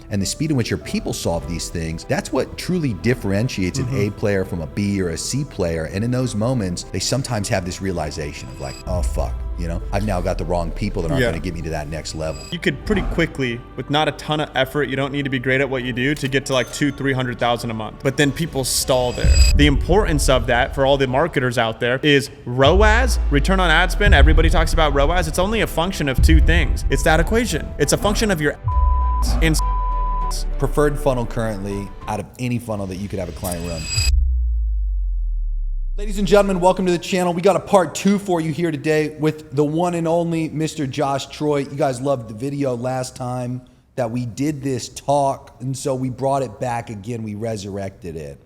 and the speed in which your people solve these things, that's what truly differentiates an A player from a B or a C player. And in those moments, they sometimes have this realization of like, oh fuck, you know, I've now got the wrong people that aren't going to get me to that next level. You could pretty quickly, with not a ton of effort, you don't need to be great at what you do to get to like 200,000-300,000 a month. But then people stall there. The importance of that for all the marketers out there is ROAS, return on ad spend. Everybody talks about ROAS. It's only a function of two things. It's that equation. It's a function of your and preferred funnel currently out of any funnel that you could have a client run. Ladies and gentlemen, welcome to the channel. We got a part 2 for you here today with the one and only Mr. Josh Troy. You guys loved the video last time that we did this talk, and so we brought it back again. We resurrected it.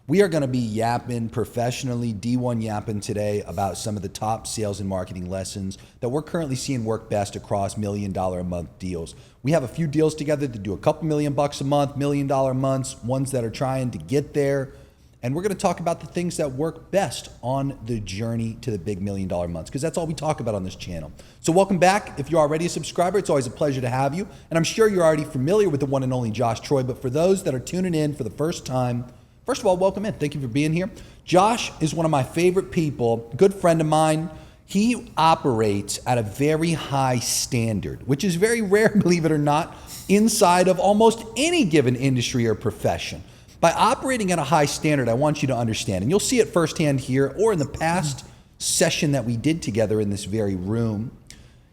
We are going to be yapping professionally, D1 yapping today about some of the top sales and marketing lessons that we're currently seeing work best across $1 million a month deals. We have a few deals together that do a couple $1 million a month, $1 million months, ones that are trying to get there. And we're going to talk about the things that work best on the journey to the big $1 million months, because that's all we talk about on this channel. So welcome back. If you're already a subscriber, it's always a pleasure to have you. And I'm sure you're already familiar with the one and only Josh Troy, but for those that are tuning in for the first time, first of all, welcome in. Thank you for being here. Josh is one of my favorite people, good friend of mine. He operates at a very high standard, which is very rare, believe it or not, inside of almost any given industry or profession. By operating at a high standard, I want you to understand, and you'll see it firsthand here or in the past session that we did together in this very room,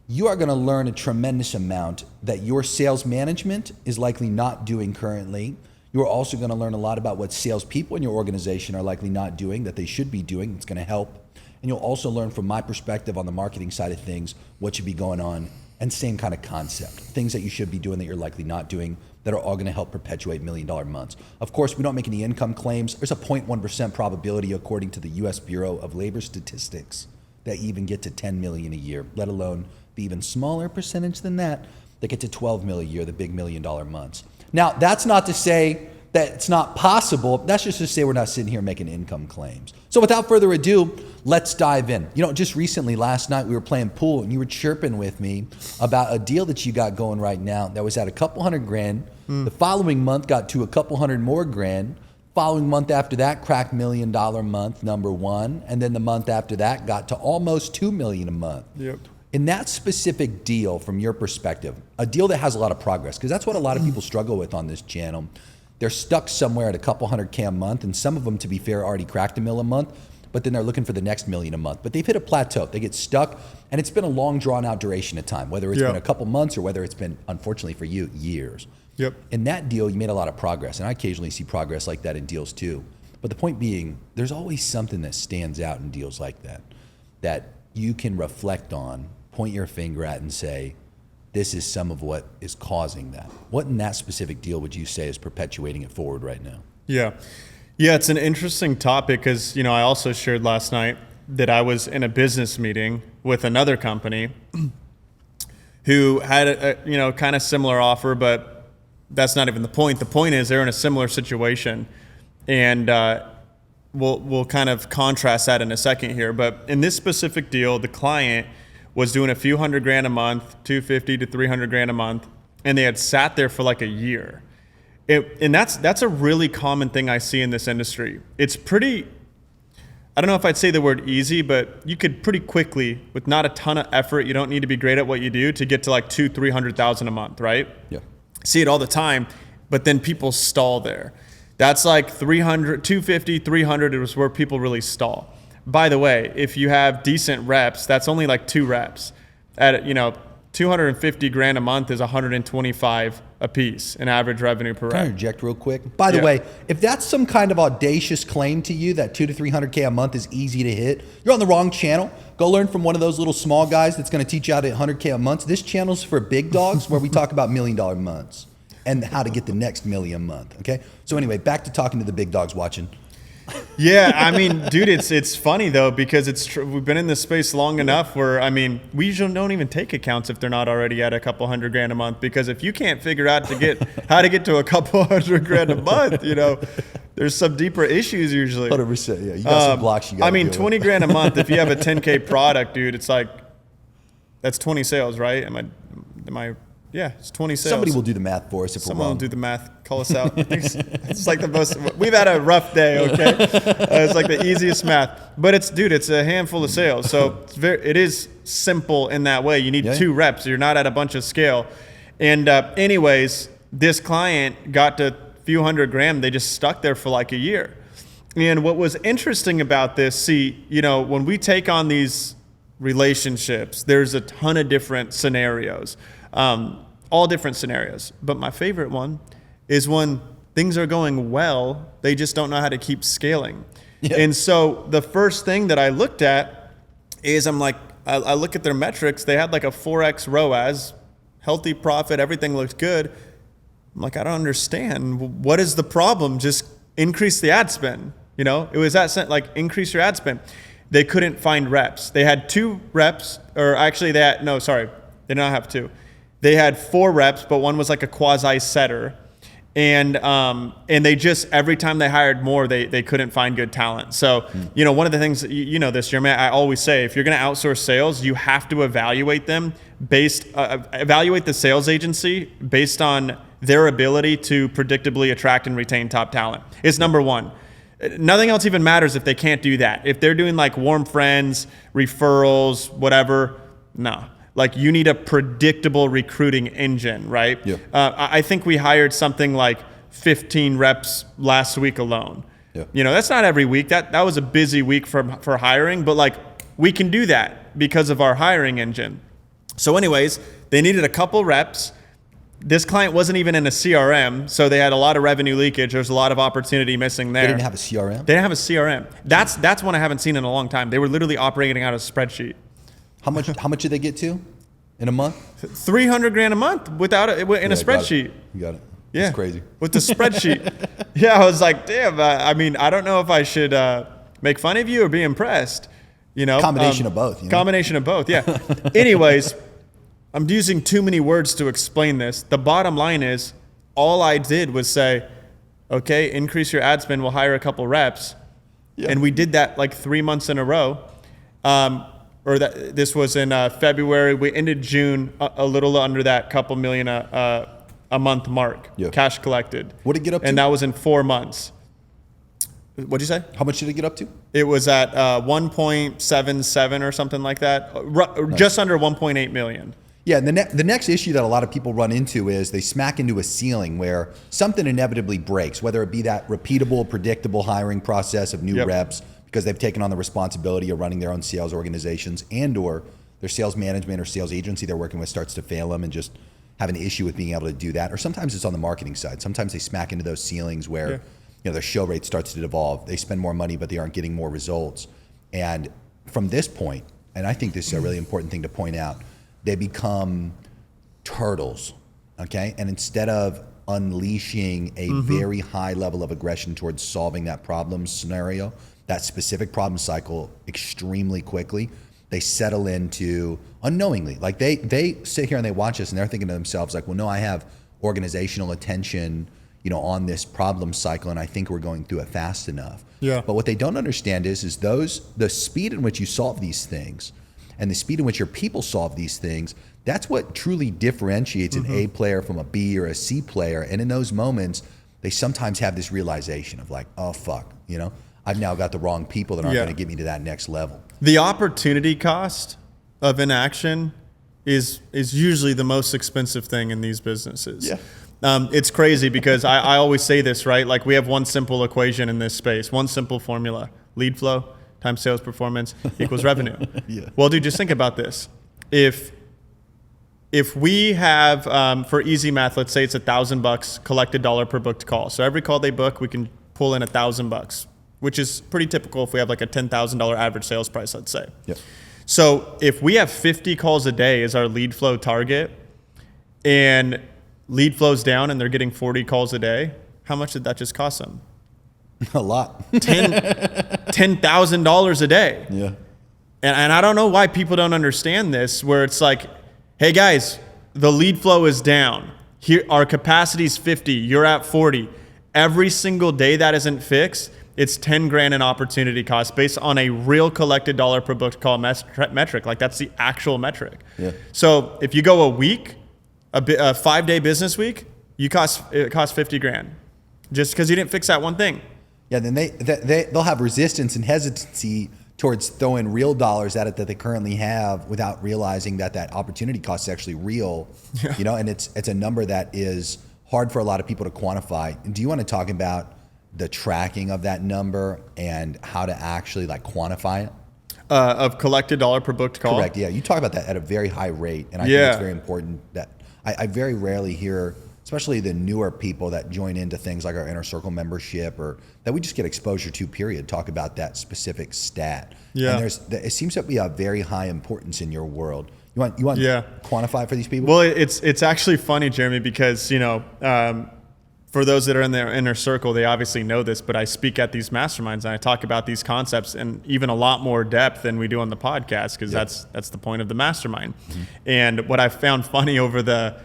you are going to learn a tremendous amount that your sales management is likely not doing currently. You're also going to learn a lot about what salespeople in your organization are likely not doing that they should be doing. It's going to help. And you'll also learn from my perspective on the marketing side of things, what should be going on, and same kind of concept. Things that you should be doing that you're likely not doing that are all going to help perpetuate $1 million months. Of course, we don't make any income claims. There's a 0.1% probability according to the US Bureau of Labor Statistics that you even get to 10 million a year, let alone the even smaller percentage than that get to 12 million a year, the big $1 million months. Now, that's not to say that it's not possible. That's just to say we're not sitting here making income claims. So without further ado, let's dive in. You know, just recently, last night, we were playing pool and you were chirping with me about a deal that you got going right now that was at a couple $100,000. The following month got to a couple $100 more grand. Following month after that, cracked $1 million month, number one. And then the month after that got to almost $2 million a month. Yep. In that specific deal, from your perspective, a deal that has a lot of progress, because that's what a lot of people struggle with on this channel. They're stuck somewhere at a couple $100K a month, and some of them, to be fair, already cracked $1 million a month, but then they're looking for the next $1 million a month. But they've hit a plateau. They get stuck, and it's been a long, drawn-out duration of time, whether it's been a couple months or whether it's been, unfortunately for you, years. Yep. In that deal, you made a lot of progress, and I occasionally see progress like that in deals too. But the point being, there's always something that stands out in deals like that, that you can reflect on, point your finger at, and say, this is some of what is causing that. What in that specific deal would you say is perpetuating it forward right now? Yeah, it's an interesting topic because, you know, I also shared last night that I was in a business meeting with another company who had a kind of similar offer, but that's not even the point. The point is they're in a similar situation, and we'll kind of contrast that in a second here. But in this specific deal, the client was doing a few $100,000 a month, $250 to $300,000 a month, and they had sat there for like a year. And that's a really common thing I see in this industry. It's pretty, I don't know if I'd say the word easy, but you could pretty quickly, with not a ton of effort, you don't need to be great at what you do to get to like 200,000-300,000 a month, right? Yeah. See it all the time, but then people stall there. That's like 300, 250, 300 is where people really stall. By the way, if you have decent reps, that's only like 2 reps. At $250,000 a month is 125 a piece in average revenue per rep. Can I interject real quick? By the way, if that's some kind of audacious claim to you that 200 to 300K a month is easy to hit, you're on the wrong channel. Go learn from one of those little small guys that's going to teach you how to hit 100K a month. This channel's for big dogs where we talk about $1 million months and how to get the next $1 million a month. Okay. So anyway, back to talking to the big dogs watching. Yeah, I mean, dude, it's funny though, because we've been in this space long enough where, I mean, we usually don't even take accounts if they're not already at a couple $100,000 a month, because if you can't figure out how to get to a couple $100,000 a month, you know, there's some deper ises usually. 100%, yeah. You got some blocks you got. I mean, $20,000 a month, if you have a 10K product, dude, it's like, that's 20 sales, right? Am I Yeah, it's 20 sales. Somebody will do the math for us if Someone we're will wrong. do the math. Call us out. I think it's like the most. We've had a rough day. Okay, it's like the easiest math. But it's a handful of sales. So it is simple in that way. You need 2 reps. You're not at a bunch of scale. And anyways, this client got to a few hundred grand. They just stuck there for like a year. And what was interesting about this, when we take on these relationships, there's a ton of different scenarios. All different scenarios. But my favorite one is when things are going well, they just don't know how to keep scaling. Yeah. And so the first thing that I looked at is I look at their metrics. They had like a 4x ROAS, healthy profit, everything looked good. I'm like, I don't understand. What is the problem? Just increase the ad spend. It was increase your ad spend. They couldn't find reps. They had 2 reps, or actually they did not have 2. They had 4 reps, but one was like a quasi setter. And they just, every time they hired more, they couldn't find good talent. So, one of the things, this, Jeremy, I always say, if you're going to outsource sales, you have to evaluate them evaluate the sales agency based on their ability to predictably attract and retain top talent. It's number one. Nothing else even matters if they can't do that. If they're doing like warm friends, referrals, whatever, no. Like you need a predictable recruiting engine, right? Yep. I think we hired something like 15 reps last week alone. Yep. That's not every week. That was a busy week for hiring, but like we can do that because of our hiring engine. So anyways, they needed a couple reps. This client wasn't even in a CRM, so they had a lot of revenue leakage. There's a lot of opportunity missing there. They didn't have a CRM? They didn't have a CRM. That's one I haven't seen in a long time. They were literally operating out of a spreadsheet. How much did they get to in a month? $300,000 a month without in a spreadsheet. You got it. Yeah, it's crazy. With the spreadsheet. Yeah, I was like, damn. I don't know if I should make fun of you or be impressed. Combination of both. Combination of both. Yeah. Anyways, I'm using too many words to explain this. The bottom line is, all I did was say, okay, increase your ad spend. We'll hire a couple reps, and we did that like 3 months in a row. This was in February. We ended June a little under that couple million a month mark, cash collected. What did it get up to? And that was in 4 months. What'd you say? How much did it get up to? It was at 1.77 or something like that, just under 1.8 million. Yeah, and the next issue that a lot of people run into is they smack into a ceiling where something inevitably breaks, whether it be that repeatable, predictable hiring process of new reps because they've taken on the responsibility of running their own sales organizations, and or their sales management or sales agency they're working with starts to fail them and just have an issue with being able to do that. Or sometimes it's on the marketing side. Sometimes they smack into those ceilings where their show rate starts to devolve. They spend more money, but they aren't getting more results. And from this point, and I think this is a really important thing to point out, they become turtles, okay? And instead of unleashing a very high level of aggression towards solving that problem scenario, that specific problem cycle extremely quickly, they settle into unknowingly. Like they sit here and they watch us and they're thinking to themselves like, well, no, I have organizational attention, on this problem cycle, and I think we're going through it fast enough. Yeah. But what they don't understand is the speed in which you solve these things and the speed in which your people solve these things, that's what truly differentiates an A player from a B or a C player. And in those moments, they sometimes have this realization of like, oh, fuck, I've now got the wrong people that aren't going to get me to that next level. The opportunity cost of inaction is usually the most expensive thing in these businesses. Yeah. It's crazy because I always say this, right? Like we have one simple equation in this space, one simple formula: lead flow times sales performance equals revenue. Well, dude, just think about this. If we have, for easy math, let's say it's $1,000 collected dollar per booked call. So every call they book, we can pull in $1,000, which is pretty typical if we have like a $10,000 average sales price, let's say. Yep. So if we have 50 calls a day as our lead flow target, and lead flow's down and they're getting 40 calls a day, how much did that just cost them? A lot. $10,000 a day. Yeah. And I don't know why people don't understand this, where it's like, hey guys, the lead flow is down. Here, our capacity is 50, you're at 40. Every single day that isn't fixed, it's 10 grand in opportunity cost based on a real collected dollar per booked call metric. Like that's the actual metric. Yeah. So if you go a week A 5-day business week, it costs $50,000 just because you didn't fix that one thing. Yeah, then they'll have resistance and hesitancy towards throwing real dollars at it that they currently have without realizing that opportunity cost is actually real. Yeah. You know, and it's a number that is hard for a lot of people to quantify. And do you want to talk about the tracking of that number and how to actually like quantify it? Of collected dollar per booked call? Correct, yeah. You talk about that at a very high rate, and I think it's very important that I very rarely hear, especially the newer people that join into things like our Inner Circle membership or that we just get exposure to, period, talk about that specific stat. Yeah. And it seems to be a very high importance in your world. You want to quantify it for these people? Well, it's actually funny, Jeremy, because, you know, for those that are in their inner circle, they obviously know this, but I speak at these masterminds and I talk about these concepts in even a lot more depth than we do on the podcast, because that's the point of the mastermind. Mm-hmm. And what I found funny over the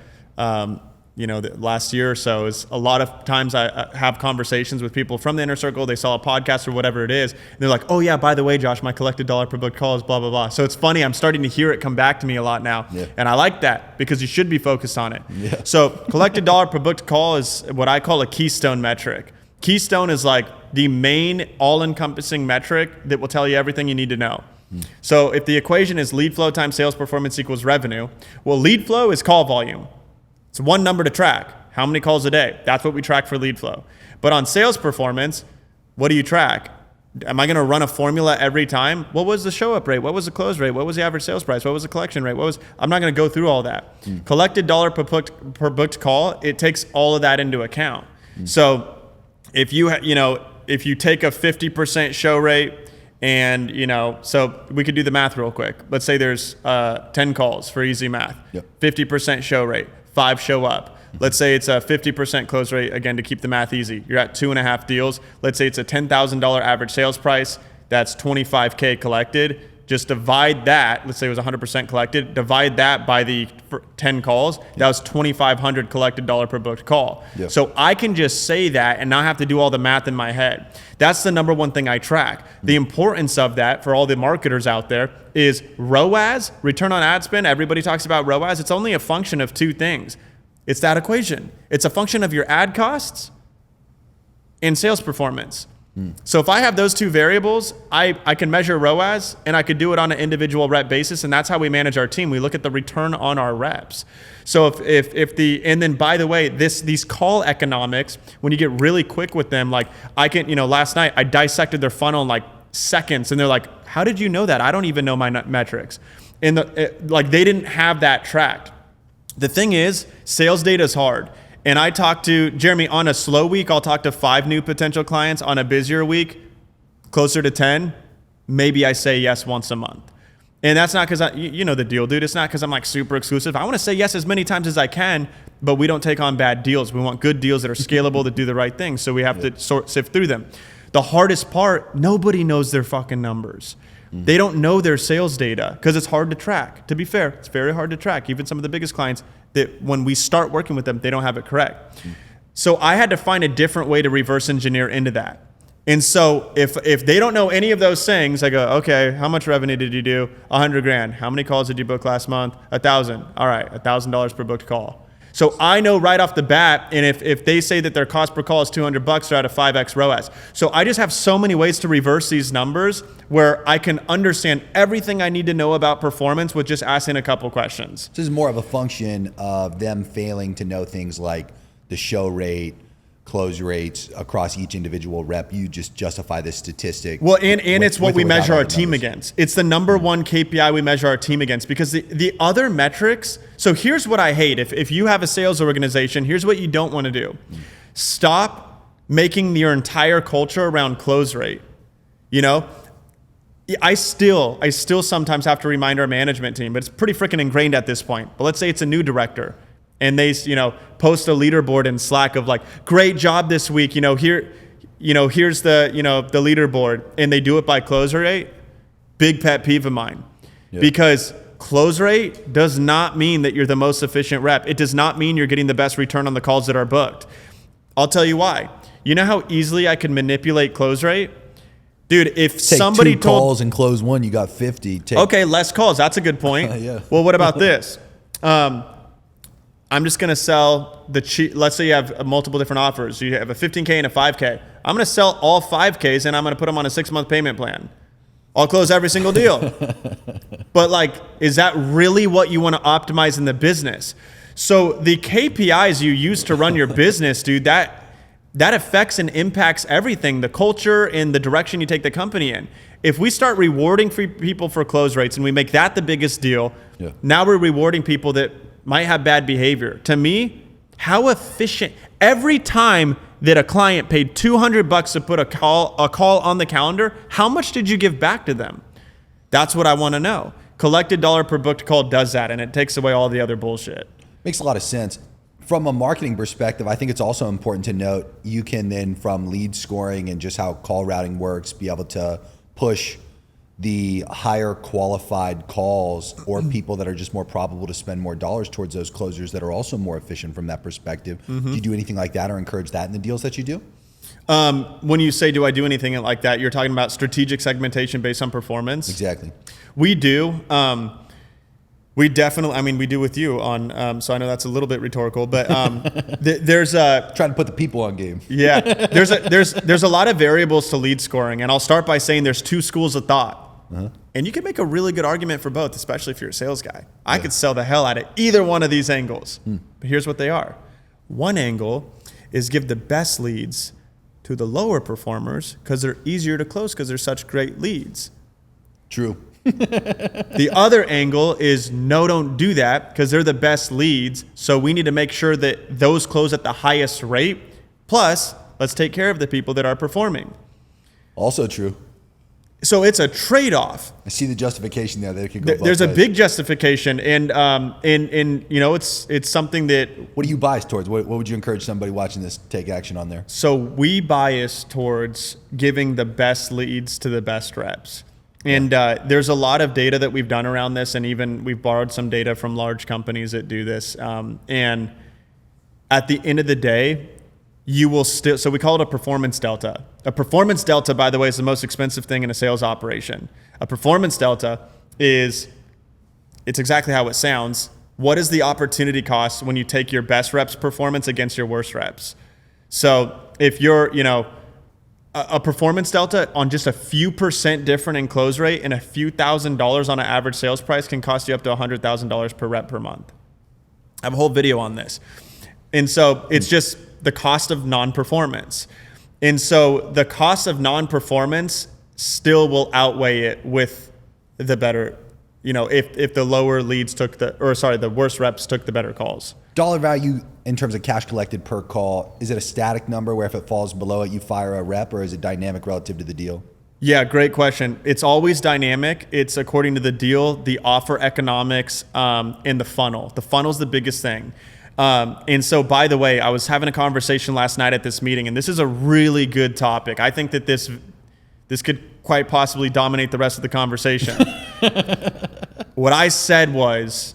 the last year or so is a lot of times I have conversations with people from the inner circle. They saw a podcast or whatever it is, and they're like, "Oh yeah, by the way, Josh, my collected dollar per booked call is blah blah blah." So it's funny. I'm starting to hear it come back to me a lot now, and I like that because you should be focused on it. Yeah. So collected dollar per booked call is what I call a keystone metric. Keystone is like the main all-encompassing metric that will tell you everything you need to know. So if the equation is lead flow times sales performance equals revenue, well, lead flow is call volume. It's one number to track. How many calls a day? That's what we track for lead flow. But on sales performance, what do you track? Am I going to run a formula every time? What was the show up rate? What was the close rate? What was the average sales price? What was the collection rate? I'm not going to go through all that. Collected dollar per booked call, it takes all of that into account. So if you take a 50% show rate and, so we could do the math real quick. Let's say there's 10 calls for easy math. Yep. 50% show rate. 5 show up. Let's say it's a 50% close rate, again, to keep the math easy. You're at 2.5 deals. Let's say it's a $10,000 average sales price. That's $25K collected. Just divide that. Let's say it was 100% collected. Divide that by the 10 calls. That was $2,500 collected dollar per booked call. Yep. So I can just say that and not have to do all the math in my head. That's the number one thing I track. The importance of that for all the marketers out there is ROAS, return on ad spend. Everybody talks about ROAS. It's only a function of two things. It's that equation. It's a function of your ad costs and sales performance. So if I have those two variables, I can measure ROAS and I could do it on an individual rep basis, and that's how we manage our team. We look at the return on our reps. So and then by the way, these call economics, when you get really quick with them, like last night I dissected their funnel in like seconds, and they're like, "How did you know that? I don't even know my metrics." And they didn't have that tracked. The thing is, sales data is hard. And I talk to Jeremy on a slow week. I'll talk to 5 new potential clients. On a busier week, closer to 10. Maybe I say yes once a month. And that's not because you know the deal, dude. It's not because I'm like super exclusive. I want to say yes as many times as I can, but we don't take on bad deals. We want good deals that are scalable, that do the right thing. So we have to sift through them. The hardest part, nobody knows their fucking numbers. They don't know their sales data because it's hard to track. To be fair, it's very hard to track. Even some of the biggest clients, that when we start working with them, they don't have it correct. So I had to find a different way to reverse engineer into that. And so if they don't know any of those things, I go, okay, how much revenue did you do? $100,000. How many calls did you book last month? 1,000. All right, $1,000 per booked call. So I know right off the bat, and if they say that their cost per call is $200, they're at a 5x ROAS. So I just have so many ways to reverse these numbers where I can understand everything I need to know about performance with just asking a couple questions. This is more of a function of them failing to know things like the show rate, close rates across each individual rep. You just justify this statistic. Well, and it's what we measure our team against. It's the number one KPI we measure our team against, because the other metrics. So here's what I hate. If you have a sales organization, here's what you don't want to do. Stop making your entire culture around close rate. I still sometimes have to remind our management team, but it's pretty freaking ingrained at this point. But let's say it's a new director. And they, post a leaderboard in Slack of like, great job this week. Here's the leaderboard, and they do it by close rate. Big pet peeve of mine, because close rate does not mean that you're the most efficient rep. It does not mean you're getting the best return on the calls that are booked. I'll tell you why. You know how easily I can manipulate close rate? Dude, if somebody told calls and close one, you got 50. Okay, less calls. That's a good point. Yeah. Well, what about this? I'm just going to sell the cheap. Let's say you have multiple different offers. You have a 15K and a 5K. I'm going to sell all 5Ks and I'm going to put them on a 6-month payment plan. I'll close every single deal. But like, is that really what you want to optimize in the business? So the KPIs you use to run your business, dude, that affects and impacts everything, the culture and the direction you take the company in. If we start rewarding people for close rates and we make that the biggest deal, now we're rewarding people that might have bad behavior. To me, how efficient, every time that a client paid $200 to put a call on the calendar, how much did you give back to them? That's what I want to know. Collected dollar per booked call does that, and it takes away all the other bullshit. Makes a lot of sense. From a marketing perspective, I think it's also important to note you can then, from lead scoring and just how call routing works, be able to push the higher qualified calls or people that are just more probable to spend more dollars towards those closers that are also more efficient from that perspective. Do you do anything like that or encourage that in the deals that you do? When you say, do I do anything like that, you're talking about strategic segmentation based on performance? Exactly. We do. We definitely, I mean, we do with you on, so I know that's a little bit rhetorical, but there's a... Trying to put the people on game. Yeah, there's a lot of variables to lead scoring, and I'll start by saying there's 2 schools of thought. And you can make a really good argument for both, especially if you're a sales guy. I could sell the hell out of either one of these angles. But here's what they are. One angle is give the best leads to the lower performers because they're easier to close because they're such great leads. True. The other angle is no, don't do that because they're the best leads. So we need to make sure that those close at the highest rate. Plus, let's take care of the people that are performing. Also true. So it's a trade-off. I see the justification there. That it could go both There's a ways. big justification, and you know, it's something that. What do you bias towards? What would you encourage somebody watching this to take action on there? So we bias towards giving the best leads to the best reps. And there's a lot of data that we've done around this, and even we've borrowed some data from large companies that do this. And at the end of the day, you will still, so we call it a performance delta. A performance delta, by the way, is the most expensive thing in a sales operation. A performance delta is, it's exactly how it sounds. What is the opportunity cost when you take your best reps performance against your worst reps? So if you're, you know, a performance delta on just a few % different in close rate and a few $1,000s on an average sales price can cost you up to $100,000 per rep per month. I have a whole video on this. And so it's just the cost of non-performance. And so the cost of non-performance still will outweigh it with the better, you know, if the lower leads took the worst reps took the better calls. Dollar value in terms of cash collected per call, is it a static number where if it falls below it, you fire a rep, or is it dynamic relative to the deal? Yeah, great question. It's always dynamic. It's according to the deal, the offer economics, and the funnel. The funnel's the biggest thing. And so, by the way, I was having a conversation last night at this meeting, and this is a really good topic. I think that this could quite possibly dominate the rest of the conversation. What I said was,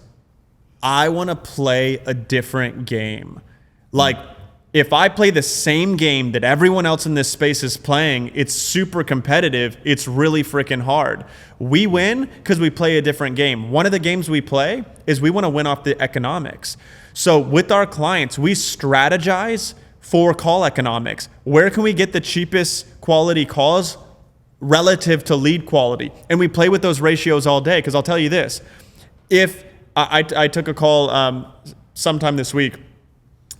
I want to play a different game. Like, if I play the same game that everyone else in this space is playing, it's super competitive. It's really freaking hard. We win because we play a different game. One of the games we play is we want to win off the economics. So with our clients, we strategize for call economics. Where can we get the cheapest quality calls relative to lead quality? And we play with those ratios all day, because I'll tell you this. If I took a call sometime this week,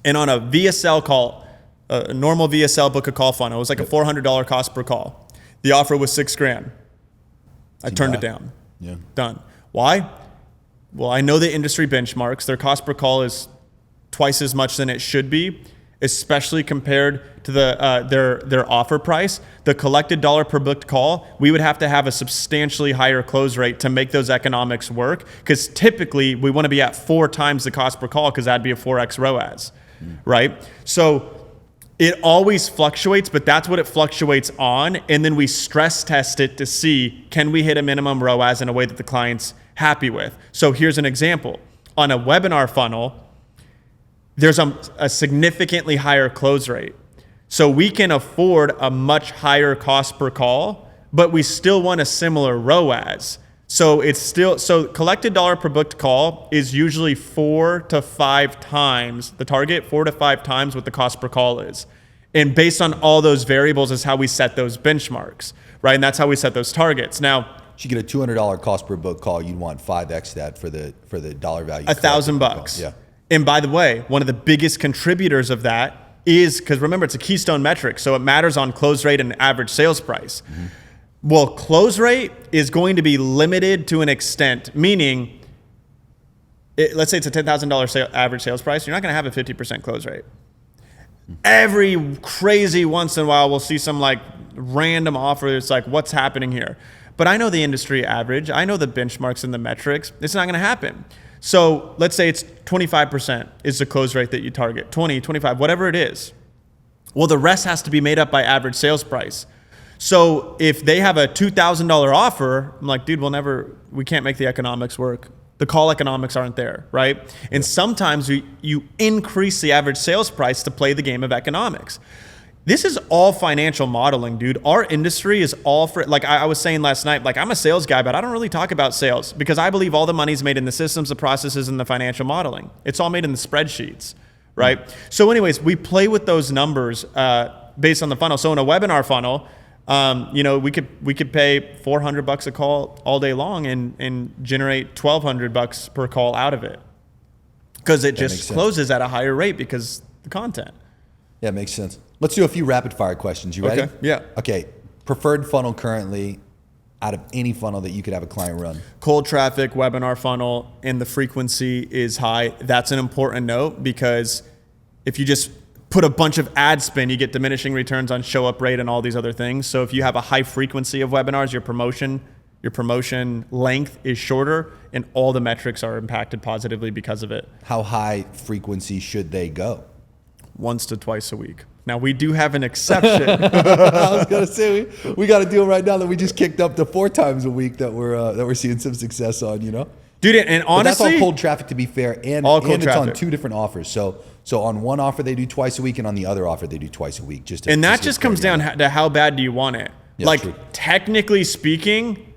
and on a VSL call, a normal VSL book a call funnel, it was like a $400 cost per call. The offer was $6,000. I turned it down. Yeah. Done. Why? Well, I know the industry benchmarks. Their cost per call is twice as much than it should be, especially compared to their offer price. The collected dollar per booked call, we would have to have a substantially higher close rate to make those economics work, because typically we want to be at 4 times the cost per call, because that'd be a 4x ROAS, right? So it always fluctuates, but that's what it fluctuates on. And then we stress test it to see, can we hit a minimum ROAS in a way that the client's happy with? So here's an example. On a webinar funnel, there's a significantly higher close rate. So we can afford a much higher cost per call, but we still want a similar ROAS. So it's still, so collected dollar per booked call is usually 4 to 5 times the target, 4 to 5 times what the cost per call is. And based on all those variables is how we set those benchmarks, right? And that's how we set those targets. Now, you get a $200 cost per book call, you'd want 5x that for the dollar value. $1,000. Yeah. And by the way, one of the biggest contributors of that is, because remember, it's a keystone metric, so it matters on close rate and average sales price. Mm-hmm. Well, close rate is going to be limited to an extent, meaning, let's say it's a $10,000 average sales price, you're not going to have a 50% close rate. Every crazy once in a while, we'll see some like random offer. It's like, what's happening here? But I know the industry average. I know the benchmarks and the metrics. It's not going to happen. So let's say it's 25% is the close rate that you target, 20, 25, whatever it is. Well, the rest has to be made up by average sales price. So if they have a $2,000 offer, I'm like, dude, we can't make the economics work. The call economics aren't there, right? And sometimes you increase the average sales price to play the game of economics. This is all financial modeling, dude. Our industry is all for, like I was saying last night, like I'm a sales guy, but I don't really talk about sales because I believe all the money's made in the systems, the processes, and the financial modeling. It's all made in the spreadsheets, right? Mm-hmm. So anyways, we play with those numbers based on the funnel. So in a webinar funnel, we could pay $400 a call all day long and generate $1,200 per call out of it because it just closes at a higher rate because the content. Yeah, it makes sense. Let's do a few rapid fire questions. You ready? Okay. Yeah. Okay. Preferred funnel currently out of any funnel that you could have a client run? Cold traffic, webinar funnel, and the frequency is high. That's an important note because if you just put a bunch of ad spend, you get diminishing returns on show up rate and all these other things. So if you have a high frequency of webinars, your promotion length is shorter and all the metrics are impacted positively because of it. How high frequency should they go? Once to twice a week. Now we do have an exception. I was gonna say we got a deal right now that we just kicked up to 4 times a week that we're seeing some success on, you know? Dude, and honestly, but that's all cold traffic to be fair, and it's on 2 different offers. So on one offer they do twice a week, and on the other offer they do twice a week. That just comes down to how bad do you want it. Yeah, like true. Technically speaking,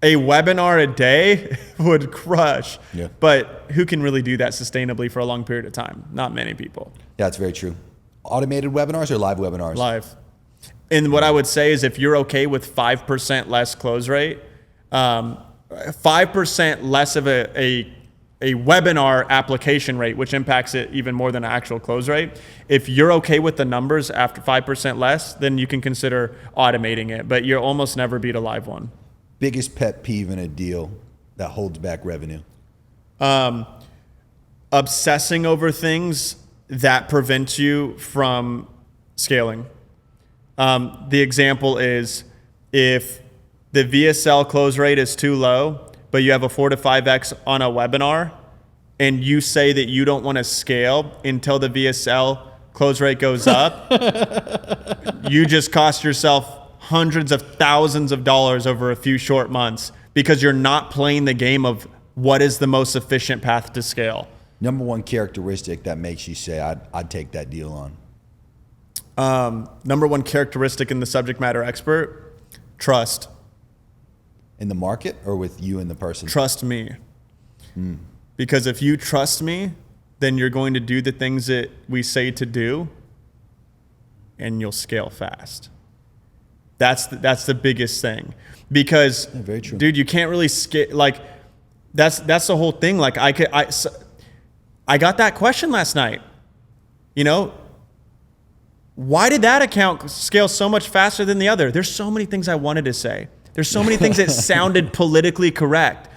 a webinar a day would crush. Yeah. But who can really do that sustainably for a long period of time? Not many people. Yeah, that's very true. Automated webinars or live webinars? Live. And what I would say is if you're okay with 5% less close rate, 5% less of a webinar application rate, which impacts it even more than an actual close rate. If you're okay with the numbers after 5% less, then you can consider automating it, but you'll almost never beat a live one. Biggest pet peeve in a deal that holds back revenue? Obsessing over things that prevents you from scaling. The example is if the VSL close rate is too low, but you have a 4 to 5x on a webinar, and you say that you don't want to scale until the VSL close rate goes up, you just cost yourself hundreds of thousands of dollars over a few short months because you're not playing the game of what is the most efficient path to scale. Number one characteristic that makes you say, I'd take that deal on? Number one characteristic in the subject matter expert, trust. In the market or with you and the person? Trust me. Because if you trust me, then you're going to do the things that we say to do and you'll scale fast. That's the biggest thing. Because, very true. Dude, you can't really scale. Like, that's the whole thing. Like, I got that question last night. You know, why did that account scale so much faster than the other? There's so many things I wanted to say. There's so many things that sounded politically correct.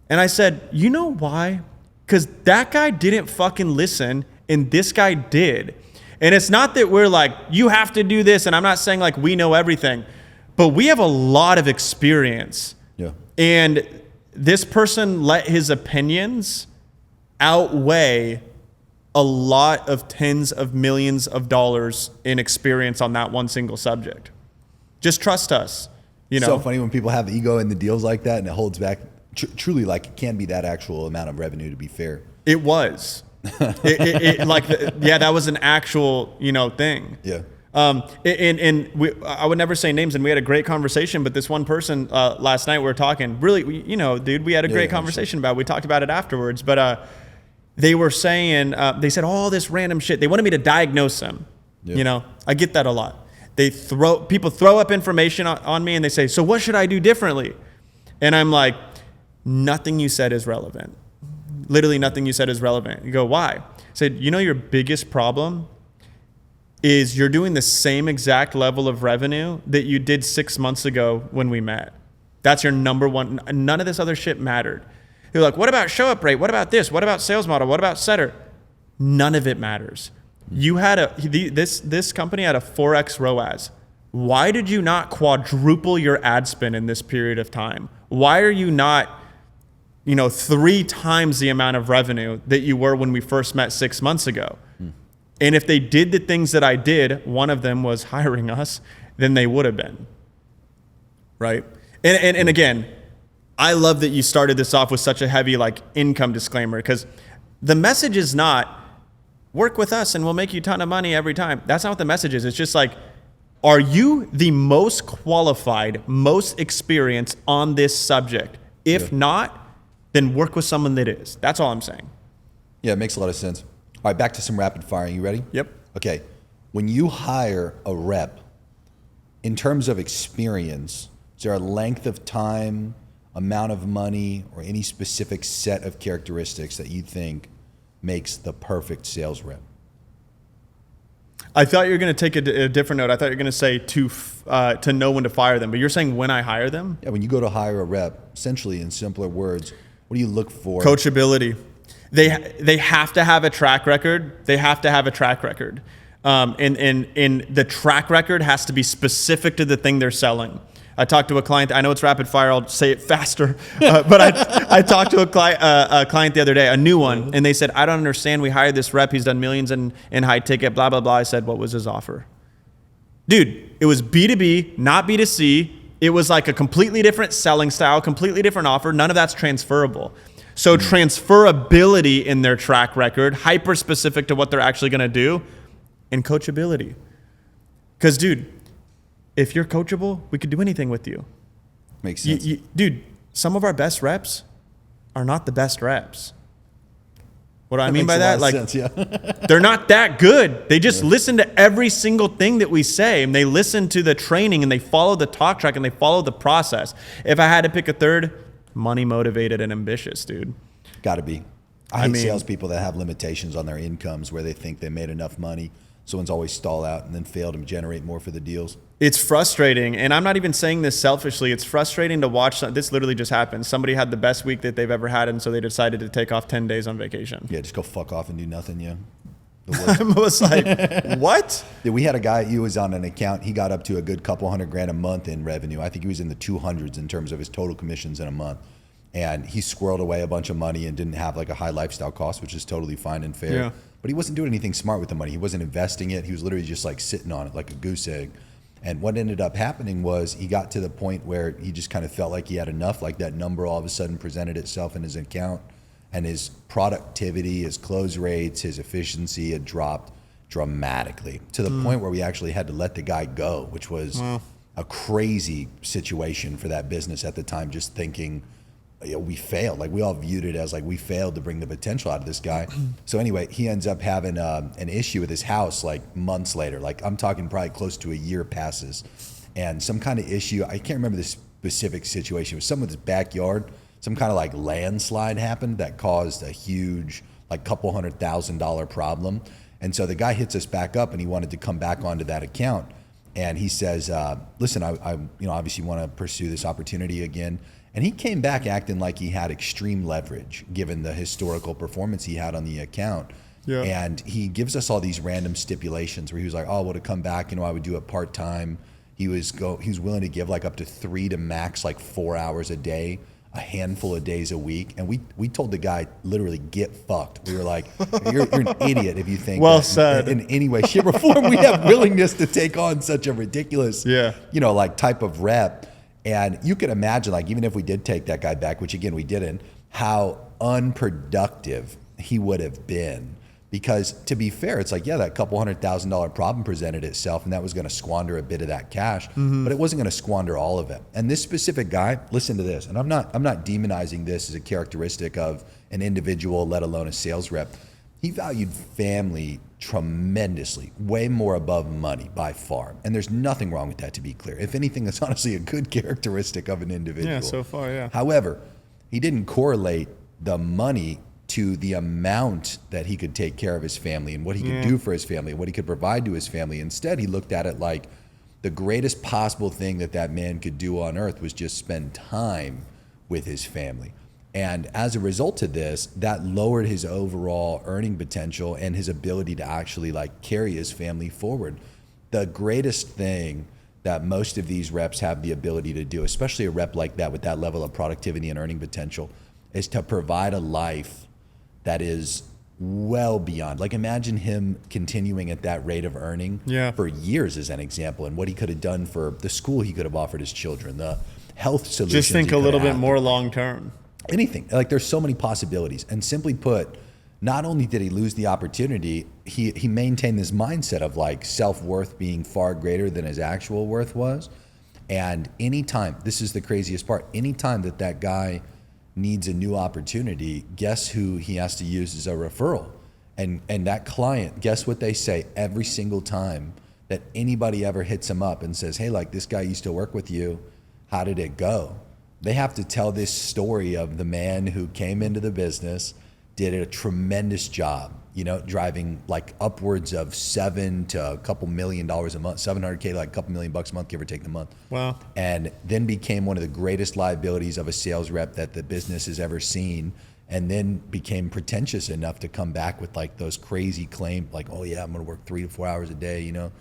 And I said, you know why? Because that guy didn't fucking listen and this guy did. And it's not that we're like, you have to do this. And I'm not saying like we know everything, but we have a lot of experience. Yeah. And this person let his opinions outweigh a lot of tens of millions of dollars in experience on that one single subject. Just trust us. You know? So funny when people have ego in the deals like that and it holds back. Truly, like it can be that actual amount of revenue, to be fair. It was. That was an actual, thing. Yeah. I would never say names, and we had a great conversation. But this one person last night we were talking. Really, dude, we had a great conversation about it. We talked about it afterwards. But they were saying, they said all this random shit. They wanted me to diagnose them. Yeah. I get that a lot. People throw up information on me, and they say, so what should I do differently? And I'm like, nothing you said is relevant. Literally nothing you said is relevant. You go, why? I said, your biggest problem is you're doing the same exact level of revenue that you did 6 months ago when we met. That's your number one. None of this other shit mattered. You're like, what about show up rate? What about this? What about sales model? What about setter? None of it matters. You had this company had a 4x ROAS. Why did you not quadruple your ad spend in this period of time? Why are you not 3 times the amount of revenue that you were when we first met 6 months ago? And if they did the things that I did, one of them was hiring us, then they would have been. Right? And again, I love that you started this off with such a heavy income disclaimer, because the message is not work with us and we'll make you a ton of money every time. That's not what the message is. It's just are you the most qualified, most experienced on this subject? If not, then work with someone that is. That's all I'm saying. Yeah, it makes a lot of sense. All right, back to some rapid fire. You ready? Yep. Okay. When you hire a rep, in terms of experience, is there a length of time, amount of money, or any specific set of characteristics that you think makes the perfect sales rep? I thought you were going to take a different note. I thought you were going to say to know when to fire them, but you're saying when I hire them? Yeah, when you go to hire a rep, essentially in simpler words, what do you look for? Coachability. They have to have a track record. They have to have a track record. And the track record has to be specific to the thing they're selling. I talked to a client. I know it's rapid fire. I'll say it faster. But I talked to a client the other day, a new one, and they said, I don't understand. We hired this rep. He's done millions in high ticket, blah, blah, blah. I said, what was his offer? Dude, it was B2B, not B2C. It was like a completely different selling style, completely different offer. None of that's transferable. So transferability in their track record, hyper specific to what they're actually going to do, and coachability. Because, dude, if you're coachable, we could do anything with you. Makes sense. Dude, some of our best reps are not the best reps. What do I mean by that? Sense, yeah. They're not that good. They just listen to every single thing that we say, and they listen to the training, and they follow the talk track, and they follow the process. If I had to pick a third, money motivated and ambitious, dude. Got to be. I hate salespeople that have limitations on their incomes where they think they made enough money. Someone's always stall out and then fail to generate more for the deals. It's frustrating, and I'm not even saying this selfishly. It's frustrating to watch. This literally just happened. Somebody had the best week that they've ever had, and so they decided to take off 10 days on vacation. Yeah, just go fuck off and do nothing, yeah. I was like, what? Yeah, we had a guy, he was on an account, he got up to a good couple $100,000 a month in revenue. I think he was in the 200s in terms of his total commissions in a month. And he squirreled away a bunch of money and didn't have a high lifestyle cost, which is totally fine and fair. Yeah. But he wasn't doing anything smart with the money. He wasn't investing it. He was literally just sitting on it like a goose egg. And what ended up happening was he got to the point where he just kind of felt like he had enough, like that number all of a sudden presented itself in his account, and his productivity, his close rates, his efficiency had dropped dramatically to the point where we actually had to let the guy go, which was a crazy situation for that business at the time, just thinking, we failed. We all viewed it as we failed to bring the potential out of this guy. So anyway, he ends up having an issue with his house months later. I'm talking probably close to a year passes, and some kind of issue. I can't remember the specific situation. It was something with his backyard. Some kind of landslide happened that caused a huge couple $100,000 problem. And so the guy hits us back up, and he wanted to come back onto that account. And he says, listen, I obviously want to pursue this opportunity again. And he came back acting like he had extreme leverage, given the historical performance he had on the account. Yeah. And he gives us all these random stipulations where he was like, oh, well, to come back, I would do it part-time. He was willing to give up to 3 to max 4 hours a day, a handful of days a week. And we told the guy literally, get fucked. We were like, you're an idiot if you think well said. In any way, shape, or form we have willingness to take on such a ridiculous type of rep. And you can imagine, even if we did take that guy back, which again we didn't, how unproductive he would have been, Because to be fair, it's like, yeah, that couple $100,000 problem presented itself, and that was going to squander a bit of that cash, but it wasn't going to squander all of it. And this specific guy, listen to this, and I'm not demonizing this as a characteristic of an individual, let alone a sales rep. He valued family tremendously, way more above money by far. And there's nothing wrong with that, to be clear. If anything, that's honestly a good characteristic of an individual. Yeah, so far, yeah. However, he didn't correlate the money to the amount that he could take care of his family and what he could do for his family, what he could provide to his family. Instead, he looked at it like the greatest possible thing that man could do on earth was just spend time with his family. And as a result of this, that lowered his overall earning potential and his ability to actually like carry his family forward. The greatest thing that most of these reps have the ability to do, especially a rep like that with that level of productivity and earning potential, is to provide a life that is well beyond. Like imagine him continuing at that rate of earning for years as an example, and what he could have done for the school he could have offered his children, the health solutions. Just think a little bit more long term. Anything. Like there's so many possibilities. And simply put, not only did he lose the opportunity, he maintained this mindset of like self-worth being far greater than his actual worth was. And anytime, this is the craziest part, anytime that guy needs a new opportunity, guess who he has to use as a referral? And that client, guess what they say every single time that anybody ever hits him up and says, hey, like this guy used to work with you, how did it go? They have to tell this story of the man who came into the business, did a tremendous job, you know, driving like upwards of $7 to a couple $1 million a month, $700K, like a couple $1 million a month, give or take the month. Wow. And then became one of the greatest liabilities of a sales rep that the business has ever seen. And then became pretentious enough to come back with like those crazy claims, like, oh yeah, I'm gonna work 3 to 4 hours a day, you know,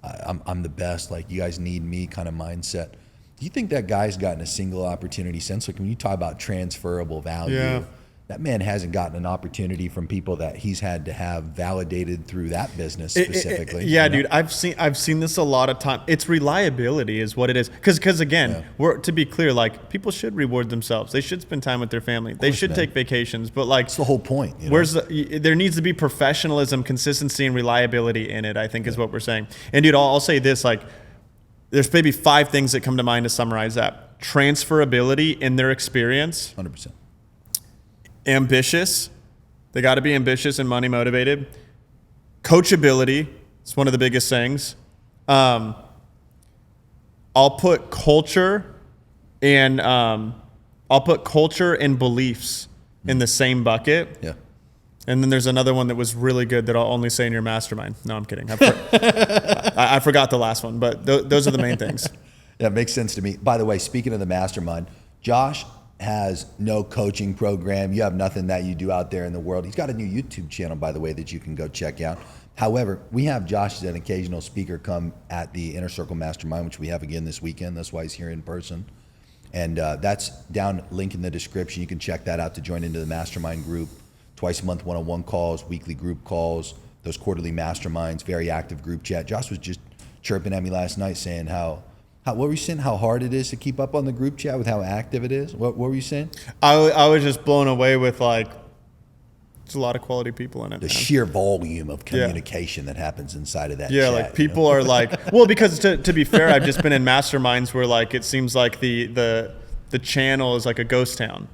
I'm the best, like you guys need me kind of mindset. Do you think that guy's gotten a single opportunity since? Like when you talk about transferable value, that man hasn't gotten an opportunity from people that he's had to have validated through that business specifically. Dude, I've seen this a lot of time. It's reliability is what it is. Because again, to be clear, like people should reward themselves. They should spend time with their family. They should take vacations. But like, that's the whole point. You know? There needs to be professionalism, consistency, and reliability in it, I think is what we're saying. And dude, I'll say this, like, there's maybe 5 things that come to mind to summarize that. Transferability in their experience. 100%. Ambitious. They got to be ambitious and money motivated. Coachability. It's one of the biggest things. I'll put culture and beliefs in the same bucket. Yeah. And then there's another one that was really good that I'll only say in your mastermind. No, I'm kidding. I forgot the last one, but those are the main things. Yeah, it makes sense to me. By the way, speaking of the mastermind, Josh has no coaching program. You have nothing that you do out there in the world. He's got a new YouTube channel, by the way, that you can go check out. However, we have Josh as an occasional speaker come at the Inner Circle Mastermind, which we have again this weekend. That's why he's here in person. And that's down, link in the description. You can check that out to join into the mastermind group. Twice a month one-on-one calls, weekly group calls, those quarterly masterminds, very active group chat. Josh was just chirping at me last night saying what were you saying? How hard it is to keep up on the group chat with how active it is? What were you saying? I was just blown away with like, there's a lot of quality people in it. The sheer volume of communication that happens inside of that chat. Yeah, like people are like, well, because to be fair, I've just been in masterminds where like it seems like the channel is like a ghost town.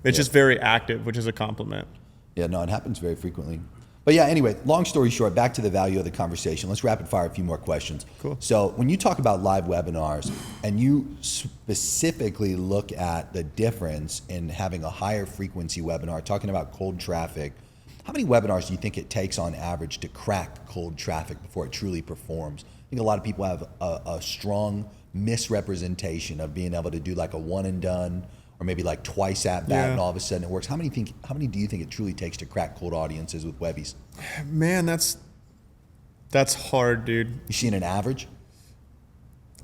It's just very active, which is a compliment. Yeah, no, it happens very frequently. But yeah, anyway, long story short, back to the value of the conversation. Let's rapid fire a few more questions. Cool. So when you talk about live webinars and you specifically look at the difference in having a higher frequency webinar, talking about cold traffic, how many webinars do you think it takes on average to crack cold traffic before it truly performs? I think a lot of people have a strong misrepresentation of being able to do like a one and done, or maybe like twice at bat and all of a sudden it works. How many do you think it truly takes to crack cold audiences with Webbies? Man, that's hard, dude. You seen an average?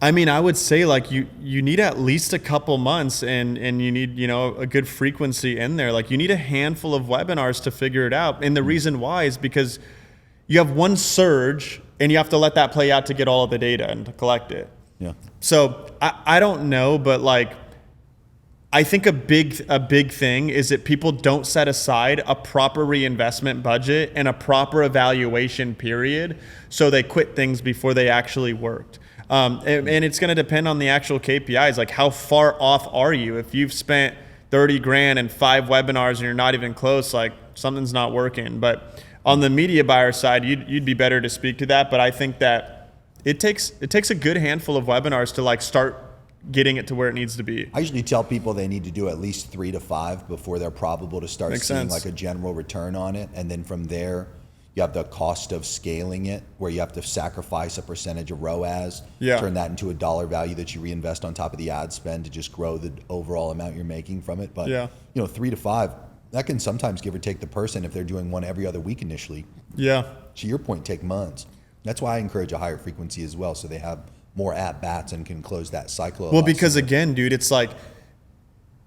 I mean, I would say like you need at least a couple months and you need, a good frequency in there. Like you need a handful of webinars to figure it out. And the reason why is because you have one surge and you have to let that play out to get all of the data and to collect it. Yeah. So I don't know, but like, I think a big thing is that people don't set aside a proper reinvestment budget and a proper evaluation period, so they quit things before they actually worked. And it's going to depend on the actual KPIs. Like, how far off are you? If you've spent 30 grand and 5 webinars and you're not even close, like, something's not working. But on the media buyer side, you'd be better to speak to that. But I think that it takes a good handful of webinars to like start getting it to where it needs to be. I usually tell people they need to do at least 3 to 5 before they're probable to start seeing like a general return on it. And then from there, you have the cost of scaling it, where you have to sacrifice a percentage of ROAS, turn that into a dollar value that you reinvest on top of the ad spend to just grow the overall amount you're making from it. But you know, 3 to 5, that can sometimes give or take the person if they're doing one every other week initially. Yeah. To your point, take months. That's why I encourage a higher frequency as well, so they have more at bats and can close that cycle. Well, because again, dude, it's like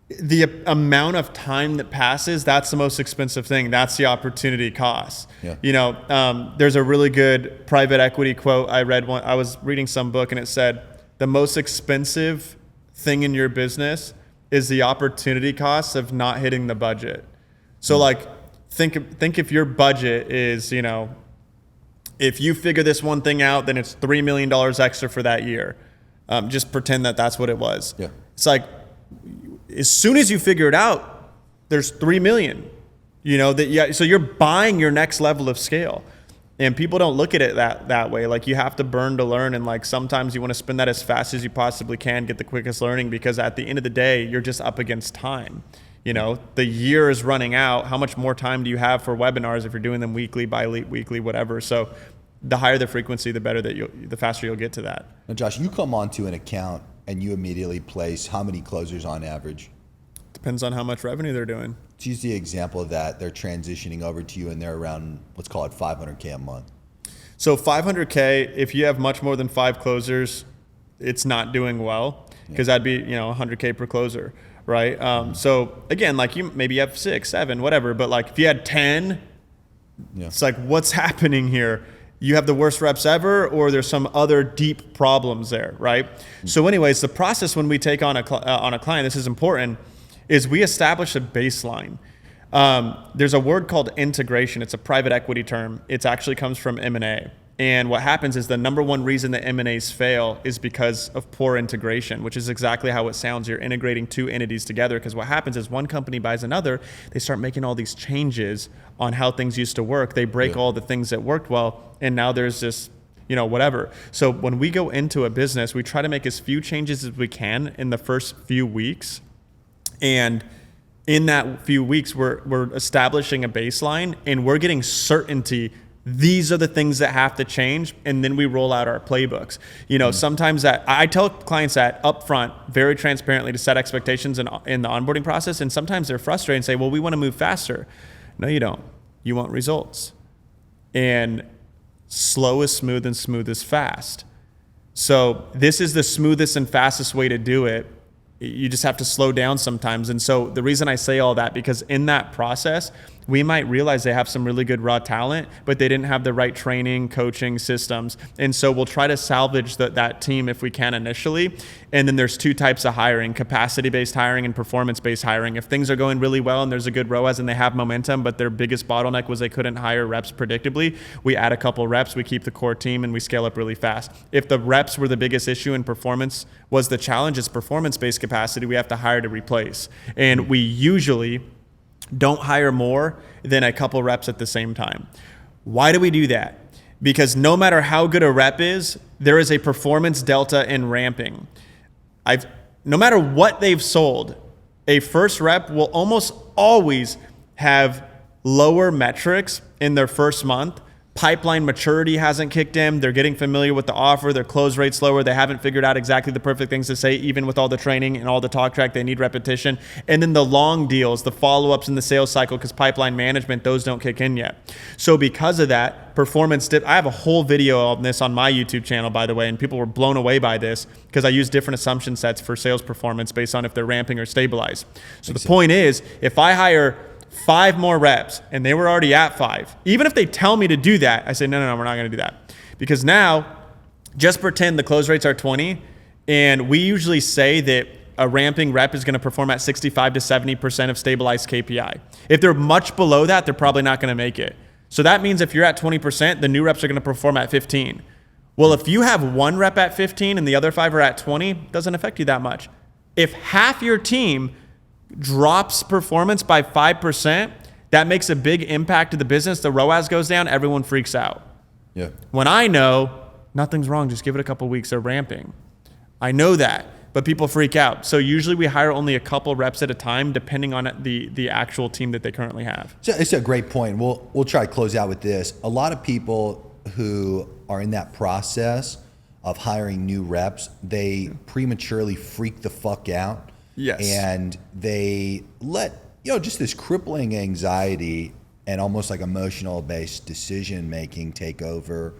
the amount of time that passes, that's the most expensive thing. That's the opportunity cost. Yeah. You know, there's a really good private equity quote I read. I was reading some book and it said, the most expensive thing in your business is the opportunity cost of not hitting the budget. So like, think if your budget is, you know, if you figure this one thing out, then it's $3 million extra for that year. Just pretend that that's what it was. Yeah. It's like, as soon as you figure it out, there's 3 million, you know, so you're buying your next level of scale, and people don't look at it that way. Like, you have to burn to learn. And like, sometimes you want to spin that as fast as you possibly can, get the quickest learning, because at the end of the day, you're just up against time. You know, the year is running out. How much more time do you have for webinars if you're doing them weekly, bi-weekly, whatever? So the higher the frequency, the better the faster you'll get to that. Now, Josh, you come onto an account and you immediately place how many closers on average? Depends on how much revenue they're doing. Let's use the example that they're transitioning over to you and they're around, let's call it $500K a month. So $500K, if you have much more than 5 closers, it's not doing well, because that'd be, you know, $100K per closer, right? So again, like, maybe you have 6, 7, whatever, but like if you had 10, it's like, what's happening here? You have the worst reps ever, or there's some other deep problems there, right? So anyways, the process when we take on a client, this is important, is we establish a baseline. There's a word called integration. It's a private equity term. It actually comes from M&A. And what happens is the number one reason that M&As fail is because of poor integration, which is exactly how it sounds. You're integrating 2 entities together, because what happens is one company buys another, they start making all these changes on how things used to work. They break all the things that worked well, and now there's this, you know, whatever. So when we go into a business, we try to make as few changes as we can in the first few weeks. And in that few weeks, we're establishing a baseline, and we're getting certainty. These are the things that have to change, and then we roll out our playbooks. You know, sometimes I tell clients that up front, very transparently, to set expectations in the onboarding process, and sometimes they're frustrated and say, well, we want to move faster. No, you don't. You want results. And slow is smooth and smooth is fast. So this is the smoothest and fastest way to do it. You just have to slow down sometimes. And so the reason I say all that, because in that process, we might realize they have some really good raw talent, but they didn't have the right training, coaching systems. And so we'll try to salvage that team if we can initially. And then there's 2 types of hiring: capacity-based hiring and performance-based hiring. If things are going really well and there's a good ROAS and they have momentum, but their biggest bottleneck was they couldn't hire reps predictably, we add a couple reps, we keep the core team, and we scale up really fast. If the reps were the biggest issue and performance was the challenge, it's performance-based capacity we have to hire to replace. And we usually don't hire more than a couple reps at the same time. Why do we do that? Because no matter how good a rep is, there is a performance delta in ramping. No matter what they've sold, a first rep will almost always have lower metrics in their first month. Pipeline maturity hasn't kicked in. They're getting familiar with the offer. Their close rate's lower. They haven't figured out exactly the perfect things to say, even with all the training and all the talk track. They need repetition. And then the long deals, the follow-ups in the sales cycle, because pipeline management, those don't kick in yet. So because of that, performance dip. I have a whole video on this on my YouTube channel, by the way, and people were blown away by this, because I use different assumption sets for sales performance based on if they're ramping or stabilized. So the point is, if I hire 5 more reps and they were already at 5, even if they tell me to do that, I say, no, we're not going to do that. Because now, just pretend the close rates are 20, and we usually say that a ramping rep is going to perform at 65 to 70% of stabilized KPI. If they're much below that, they're probably not going to make it. So that means if you're at 20%, the new reps are going to perform at 15. Well, if you have one rep at 15 and the other 5 are at 20, it doesn't affect you that much. If half your team drops performance by 5%, that makes a big impact to the business. The ROAS goes down, everyone freaks out. Yeah. When I know nothing's wrong, just give it a couple weeks, they're ramping. I know that, but people freak out. So usually we hire only a couple reps at a time, depending on the actual team that they currently have. So it's a great point. We'll try to close out with this. A lot of people who are in that process of hiring new reps, they prematurely freak the fuck out. Yes. And they let, just this crippling anxiety and almost like emotional based decision making take over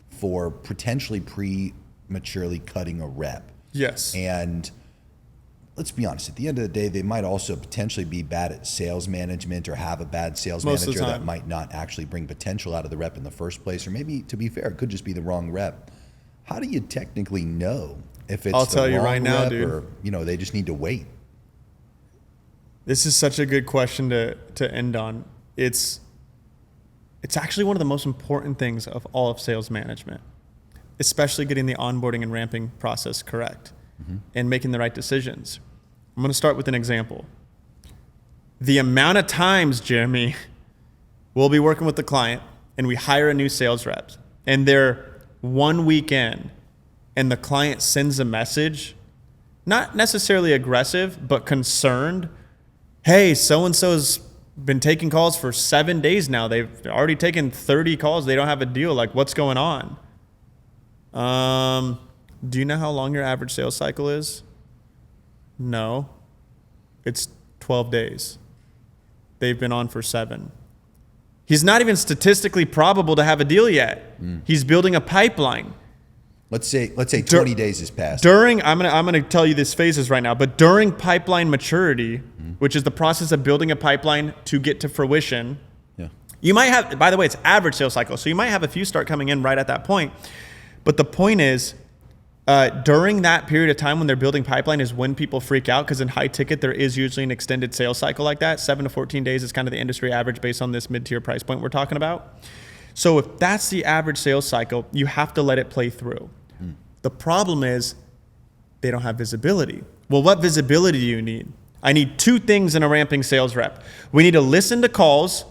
for potentially prematurely cutting a rep. Yes. And let's be honest, at the end of the day, they might also potentially be bad at sales management or have a bad sales manager that might not actually bring potential out of the rep in the first place. Or maybe, to be fair, it could just be the wrong rep. How do you technically know if it's I'll the tell you wrong right now, rep dude. or, they just need to wait? This is such a good question to end on. It's actually one of the most important things of all of sales management, especially getting the onboarding and ramping process correct and making the right decisions. I'm going to start with an example. The amount of times, Jeremy, we'll be working with the client and we hire a new sales rep and they're 1 week in and the client sends a message, not necessarily aggressive, but concerned. Hey, so-and-so's been taking calls for 7 days now. They've already taken 30 calls. They don't have a deal. Like, what's going on? Do you know how long your average sales cycle is? No. It's 12 days. They've been on for 7. He's not even statistically probable to have a deal yet. He's building a pipeline. Let's say 20 days has passed. I'm gonna tell you this phases right now, but during pipeline maturity, which is the process of building a pipeline to get to fruition, you might have, by the way, it's average sales cycle, so you might have a few start coming in right at that point. But the point is, during that period of time when they're building pipeline is when people freak out, because in high ticket, there is usually an extended sales cycle like that. 7 to 14 days is kind of the industry average based on this mid-tier price point we're talking about. So if that's the average sales cycle, you have to let it play through. The problem is they don't have visibility. Well, what visibility do you need? I need 2 things in a ramping sales rep. We need to listen to calls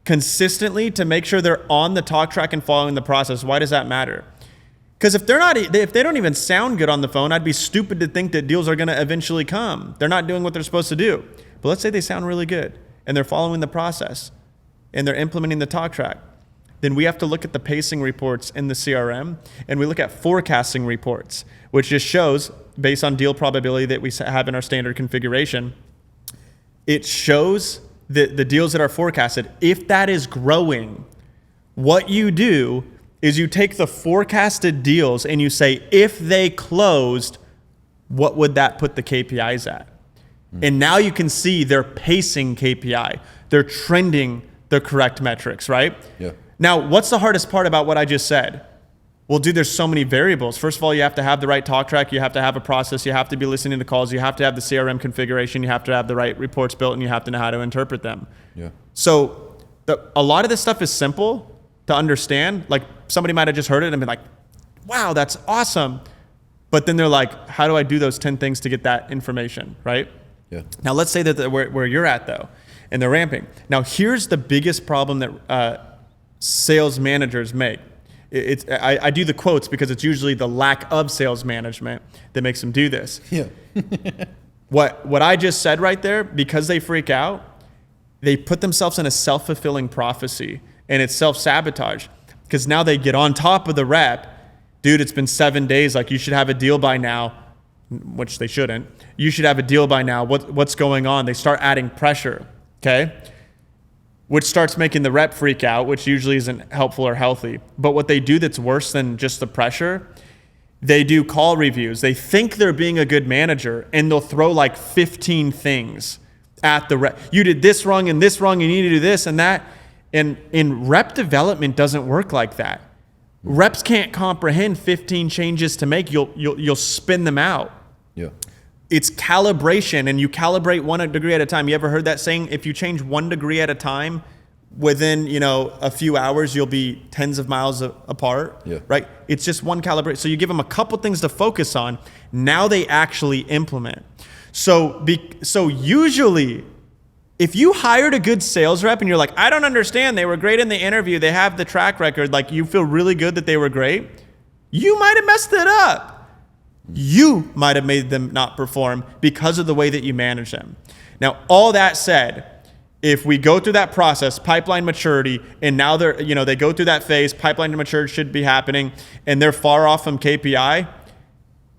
consistently to make sure they're on the talk track and following the process. Why does that matter? Because if they don't even sound good on the phone, I'd be stupid to think that deals are going to eventually come. They're not doing what they're supposed to do. But let's say they sound really good and they're following the process and they're implementing the talk track. Then we have to look at the pacing reports in the CRM, and we look at forecasting reports, which just shows, based on deal probability that we have in our standard configuration, it shows the deals that are forecasted. If that is growing, what you do is you take the forecasted deals and you say, if they closed, what would that put the KPIs at? And now you can see they're pacing KPI. They're trending the correct metrics, right? Yeah. Now, what's the hardest part about what I just said? Well, dude, there's so many variables. First of all, you have to have the right talk track. You have to have a process. You have to be listening to calls. You have to have the CRM configuration. You have to have the right reports built, and you have to know how to interpret them. Yeah. So a lot of this stuff is simple to understand. Like, somebody might have just heard it and been like, wow, that's awesome. But then they're like, how do I do those 10 things to get that information, right? Yeah. Now, let's say that where you're at, though, and they're ramping. Now, here's the biggest problem that sales managers make. I do the quotes because it's usually the lack of sales management that makes them do this. Yeah. What I just said right there, because they freak out, they put themselves in a self-fulfilling prophecy, and it's self-sabotage. Because now they get on top of the rep. Dude, it's been 7 days. Like, you should have a deal by now, which they shouldn't. You should have a deal by now. What's going on? They start adding pressure, okay? Which starts making the rep freak out, which usually isn't helpful or healthy. But what they do that's worse than just the pressure, they do call reviews. They think they're being a good manager, and they'll throw like 15 things at the rep. You did this wrong and this wrong, you need to do this and that. And in rep development doesn't work like that. Reps can't comprehend 15 changes to make. You'll spin them out. Yeah. it's calibration, and you calibrate 1 degree at a time. You ever heard that saying? If you change 1 degree at a time, within a few hours, you'll be tens of miles apart. Yeah. Right? It's just one calibration. So you give them a couple things to focus on. Now they actually implement. So usually, if you hired a good sales rep and you're like, I don't understand, they were great in the interview, they have the track record, like you feel really good that they were great, you might have messed it up. You might have made them not perform because of the way that you manage them. Now, all that said, if we go through that process, pipeline maturity, and now they go through that phase, pipeline to maturity should be happening, and they're far off from KPI,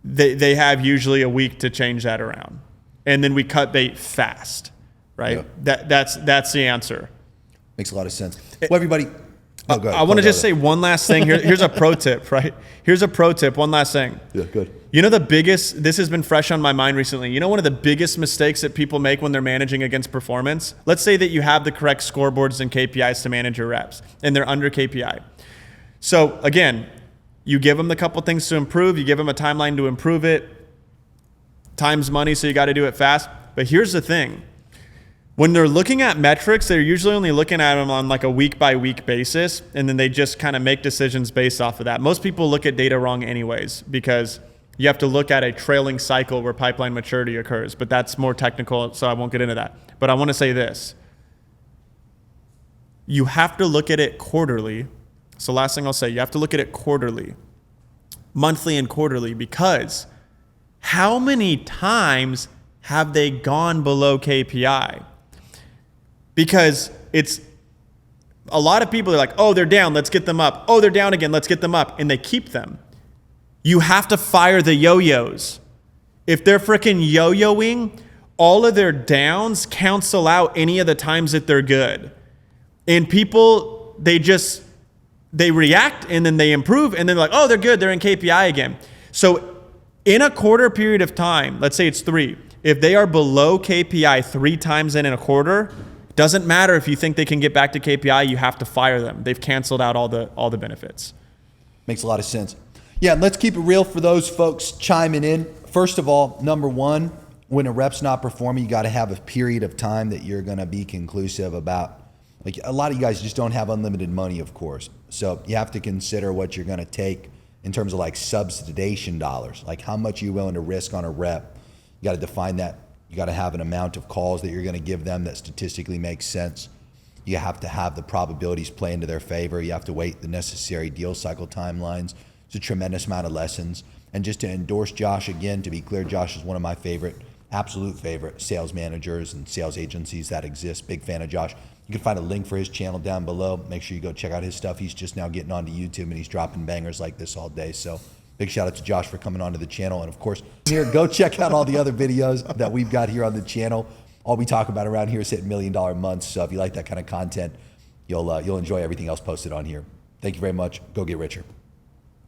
they have usually a week to change that around. And then we cut bait fast, right? Yeah. That's the answer. Makes a lot of sense. Well, everybody... I want to just say one last thing. Here's a pro tip, right? Here's a pro tip. One last thing. Yeah, good. This has been fresh on my mind recently. One of the biggest mistakes that people make when they're managing against performance, let's say that you have the correct scoreboards and KPIs to manage your reps, and they're under KPI. So again, you give them the couple things to improve. You give them a timeline to improve it. Time's money, so you got to do it fast. But here's the thing. When they're looking at metrics, they're usually only looking at them on like a week-by-week basis, and then they just kind of make decisions based off of that. Most people look at data wrong anyways, because you have to look at a trailing cycle where pipeline maturity occurs, but that's more technical, so I won't get into that. But I want to say this. You have to look at it quarterly. So last thing I'll say, you have to look at it quarterly, monthly and quarterly, because how many times have they gone below KPI? Because it's a lot of people are like, oh, they're down, let's get them up. Oh, they're down again, let's get them up. And they keep them. You have to fire the yo-yos. If they're freaking yo-yoing, all of their downs cancel out any of the times that they're good. And people, they react and then they improve and then they're like, oh, they're good, they're in KPI again. So in a quarter period of time, let's say it's 3, if they are below KPI 3 times in a quarter, doesn't matter if you think they can get back to KPI, you have to fire them. They've canceled out all the benefits. Makes a lot of sense. Yeah, let's keep it real for those folks chiming in. First of all, number one, when a rep's not performing, you got to have a period of time that you're going to be conclusive about. Like a lot of you guys just don't have unlimited money, of course. So you have to consider what you're going to take in terms of like subsidization dollars, like how much you're willing to risk on a rep. You got to define that. You got to have an amount of calls that you're going to give them that statistically makes sense. You have to have the probabilities play into their favor. You have to wait the necessary deal cycle timelines. It's a tremendous amount of lessons. And just to endorse Josh again, to be clear, Josh is one of my absolute favorite sales managers and sales agencies that exist. Big fan of Josh. You can find a link for his channel down below. Make sure you go check out his stuff. He's just now getting onto YouTube and he's dropping bangers like this all day. So big shout out to Josh for coming onto the channel. And of course, here, go check out all the other videos that we've got here on the channel. All we talk about around here is hitting $1 million months. So if you like that kind of content, you'll enjoy everything else posted on here. Thank you very much. Go get richer.